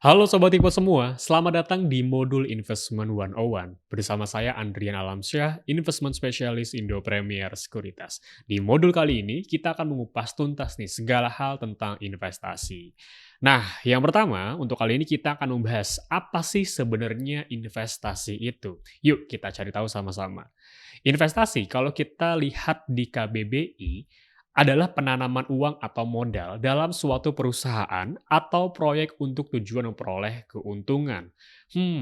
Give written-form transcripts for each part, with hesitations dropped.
Halo Sobat Info semua, selamat datang di modul Investment 101 bersama saya Andrian Alamsyah, Investment Specialist Indo Premier Sekuritas. Di modul kali ini kita akan mengupas tuntas nih segala hal tentang investasi. Nah, yang pertama untuk kali ini kita akan membahas apa sih sebenarnya investasi itu. Yuk kita cari tahu sama-sama. Investasi kalau kita lihat di KBBI adalah penanaman uang atau modal dalam suatu perusahaan atau proyek untuk tujuan memperoleh keuntungan.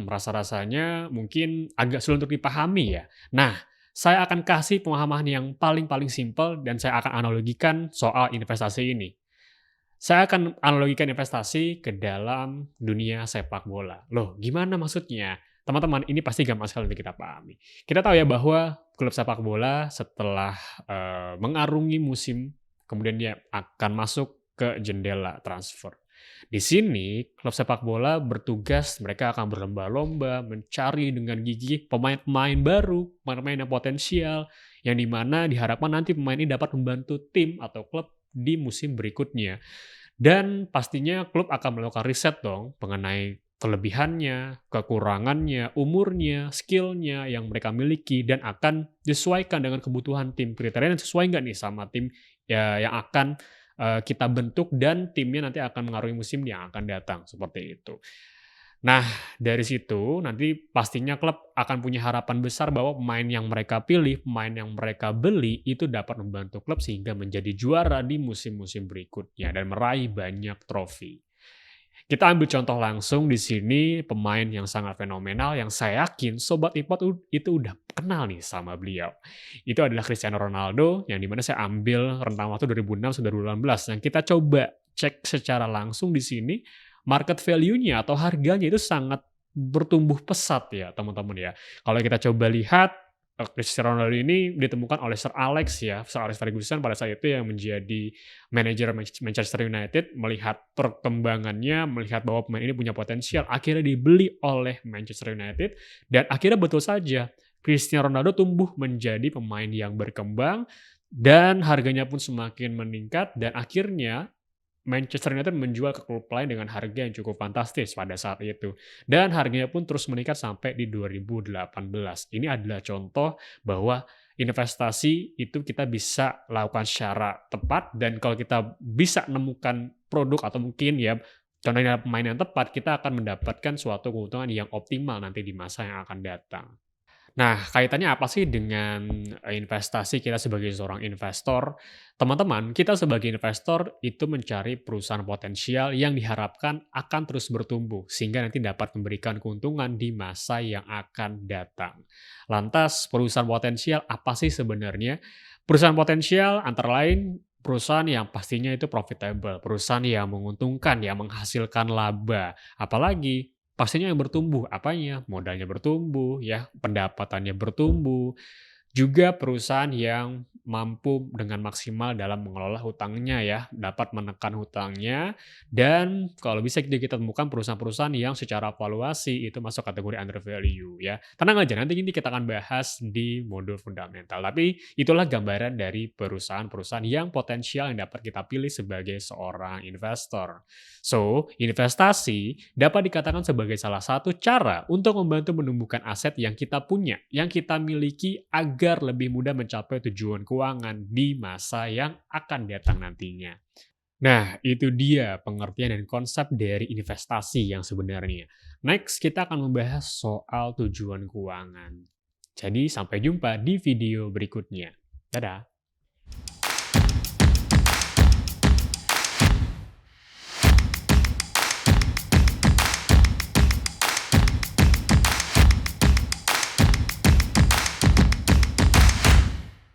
Rasa-rasanya mungkin agak sulit untuk dipahami ya. Nah, saya akan kasih pemahaman yang paling-paling simpel dan saya akan analogikan soal investasi ini. Saya akan analogikan investasi ke dalam dunia sepak bola. Loh, gimana maksudnya? Teman-teman, ini pasti gampang sekali untuk kita pahami. Kita tahu ya bahwa klub sepak bola setelah mengarungi musim, kemudian dia akan masuk ke jendela transfer. Di sini, klub sepak bola bertugas, mereka akan berlomba-lomba mencari dengan gigih pemain-pemain baru, pemain-pemain yang potensial, yang dimana diharapkan nanti pemain ini dapat membantu tim atau klub di musim berikutnya. Dan pastinya klub akan melakukan riset dong mengenai kelebihannya, kekurangannya, umurnya, skill-nya yang mereka miliki dan akan disesuaikan dengan kebutuhan tim. Kriteria yang sesuai nggak nih sama tim ya yang akan kita bentuk dan timnya nanti akan mengaruhi musim yang akan datang, seperti itu. Nah, dari situ nanti pastinya klub akan punya harapan besar bahwa pemain yang mereka pilih, pemain yang mereka beli itu dapat membantu klub sehingga menjadi juara di musim-musim berikutnya dan meraih banyak trofi. Kita ambil contoh langsung di sini pemain yang sangat fenomenal yang saya yakin Sobat Ipot itu udah kenal nih sama beliau. Itu adalah Cristiano Ronaldo yang dimana saya ambil rentang waktu 2006 sampai 2018 yang kita coba cek secara langsung di sini market value-nya atau harganya itu sangat bertumbuh pesat ya teman-teman ya. Kalau kita coba lihat Cristiano Ronaldo ini ditemukan oleh Sir Alex ya, Sir Alex Ferguson pada saat itu yang menjadi manajer Manchester United, melihat perkembangannya, melihat bahwa pemain ini punya potensial, akhirnya dibeli oleh Manchester United, dan akhirnya betul saja, Cristiano Ronaldo tumbuh menjadi pemain yang berkembang, dan harganya pun semakin meningkat, dan akhirnya Manchester United menjual ke klub lain dengan harga yang cukup fantastis pada saat itu. Dan harganya pun terus meningkat sampai di 2018. Ini adalah contoh bahwa investasi itu kita bisa lakukan secara tepat dan kalau kita bisa menemukan produk atau mungkin ya contohnya pemain yang tepat, kita akan mendapatkan suatu keuntungan yang optimal nanti di masa yang akan datang. Nah, kaitannya apa sih dengan investasi kita sebagai seorang investor? Teman-teman, kita sebagai investor itu mencari perusahaan potensial yang diharapkan akan terus bertumbuh, sehingga nanti dapat memberikan keuntungan di masa yang akan datang. Lantas, perusahaan potensial apa sih sebenarnya? Perusahaan potensial antara lain perusahaan yang pastinya itu profitable, perusahaan yang menguntungkan, yang menghasilkan laba. Apalagi pastinya yang bertumbuh, apanya? Modalnya bertumbuh ya, pendapatannya bertumbuh, juga perusahaan yang mampu dengan maksimal dalam mengelola hutangnya ya, dapat menekan hutangnya, dan kalau bisa kita temukan perusahaan-perusahaan yang secara valuasi itu masuk kategori under value ya. Tenang aja, nanti ini kita akan bahas di modul fundamental, tapi itulah gambaran dari perusahaan-perusahaan yang potensial yang dapat kita pilih sebagai seorang investor. So, investasi dapat dikatakan sebagai salah satu cara untuk membantu menumbuhkan aset yang kita punya, yang kita miliki agar lebih mudah mencapai tujuan keuangan di masa yang akan datang nantinya. Nah, itu dia pengertian dan konsep dari investasi yang sebenarnya. Next, kita akan membahas soal tujuan keuangan. Jadi, sampai jumpa di video berikutnya. Dadah!